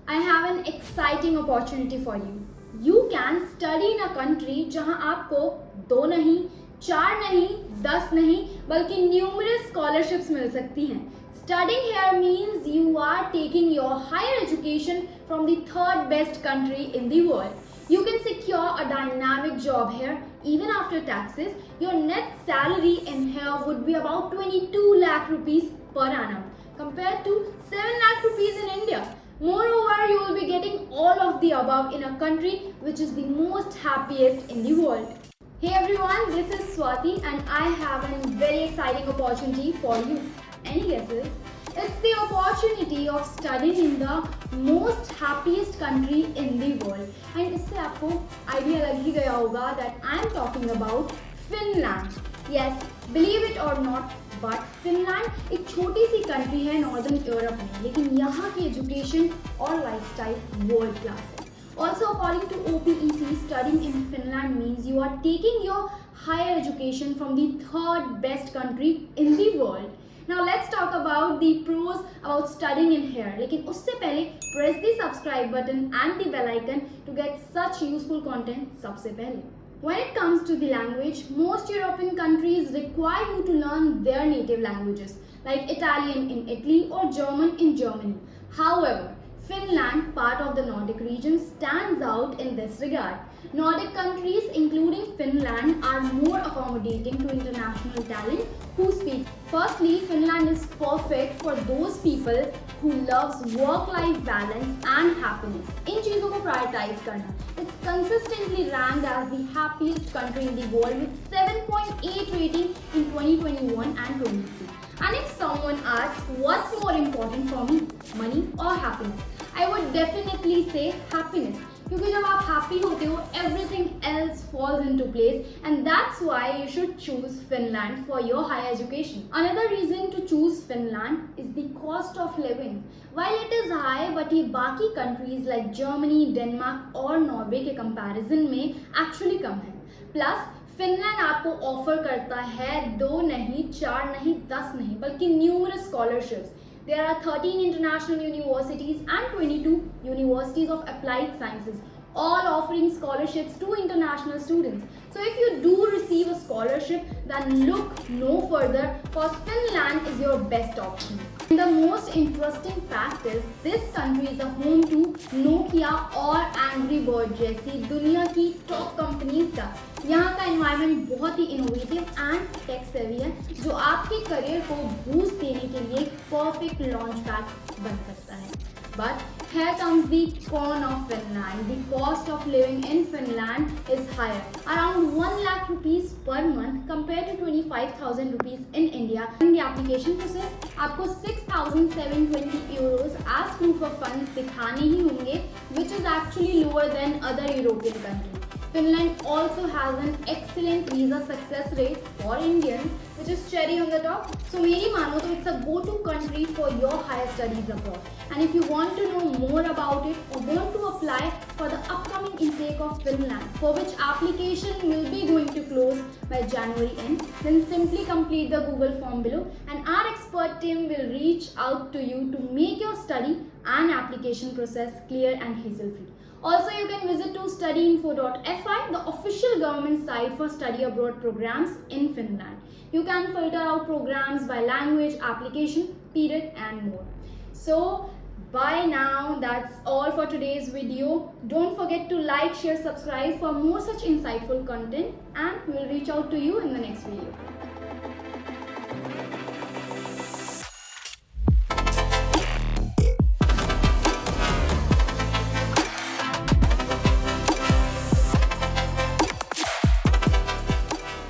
I have an exciting opportunity for you. You can study in a country जहां आपको 2 नहीं, 4 नहीं, 10 नहीं, बल्कि numerous scholarships मिल सकती हैं. Studying here means you are taking your higher education from the third best country in the world. You can secure a dynamic job here even after taxes. Your net salary in here would be about 22 lakh rupees per annum compared to 7 lakh rupees in India. Moreover, you will be getting all of the above in a country which is the most happiest in the world. Hey everyone, this is Swati and I have a very exciting opportunity for you. Any guesses? It's the opportunity of studying in the most happiest country in the world. And इससे आपको idea लग ही गया होगा that I am talking about Finland. Yes, believe it or not, but Finland एक छोटी सी country है northern Europe में, लेकिन यहाँ की एजुकेशन और लाइफस्टाइल वर्ल्ड क्लास है. Also according to OPEC, studying in Finland means you are taking your higher education from the third best country in the world. Now let's talk about the pros about studying in here. लेकिन उससे पहले press the subscribe button and the bell icon to get such useful content सबसे पहले. When it comes to the language, most European countries require you to learn their native languages, like Italian in Italy or German in Germany. However, Finland, part of the Nordic region, stands out in this regard. Nordic countries, including Finland, are more accommodating to international talent who speak. Firstly, Finland is perfect for those people who loves work-life balance and happiness. इन चीज़ों को prioritize करना. It's consistently ranked as the happiest country in the world with 7.8 rating in 2021 and 22. And if someone asks what's more important for me, money or happiness, I would definitely say happiness. क्योंकि जब आप happy होते हो, everything else falls into place, and that's why you should choose Finland for your higher education. Another reason to choose Finland is the cost of living. While it is high, but ये बाकी countries like Germany, Denmark और Norway के comparison में actually कम है. Plus, Finland आपको offer करता है 2 नहीं, 4 नहीं, 10 नहीं, बल्कि numerous scholarships. There are 13 international universities and 22 universities of applied sciences, all offering scholarships to international students. So if you do receive a scholarship, then look no further, because Finland is your best option. And the most interesting fact is this country is a home to Nokia और Angry Bird जैसी दुनिया की top companies का. यहाँ का environment बहुत ही innovative and tech savvy है, जो आपके करियर को बूस्ट देने के लिए एक परफेक्ट लॉन्च पैड बन सकता है. But here comes the con of Finland. The cost of living in Finland is higher, around 1 lakh rupees per month compared to 25,000 rupees in India. In the application process, आपको 6,720 euros as proof of funds दिखाने ही होंगे, which is actually lower than other European countries. Finland also has an excellent visa success rate for Indians, which is cherry on the top. So मेरी मानो तो it's a go-to country for your higher studies abroad. And if you want to know more about it or want to apply for the upcoming intake of Finland, for which application will be going to close by January end, then simply complete the Google form below and our expert team will reach out to you to make your study and application process clear and hassle-free. Also, you can visit to studyinfo.fi, the official government site for study abroad programs in Finland. You can filter out programs by language, application, period and more. So, bye now. That's all for today's video. Don't forget to like, share, subscribe for more such insightful content, and we'll reach out to you in the next video.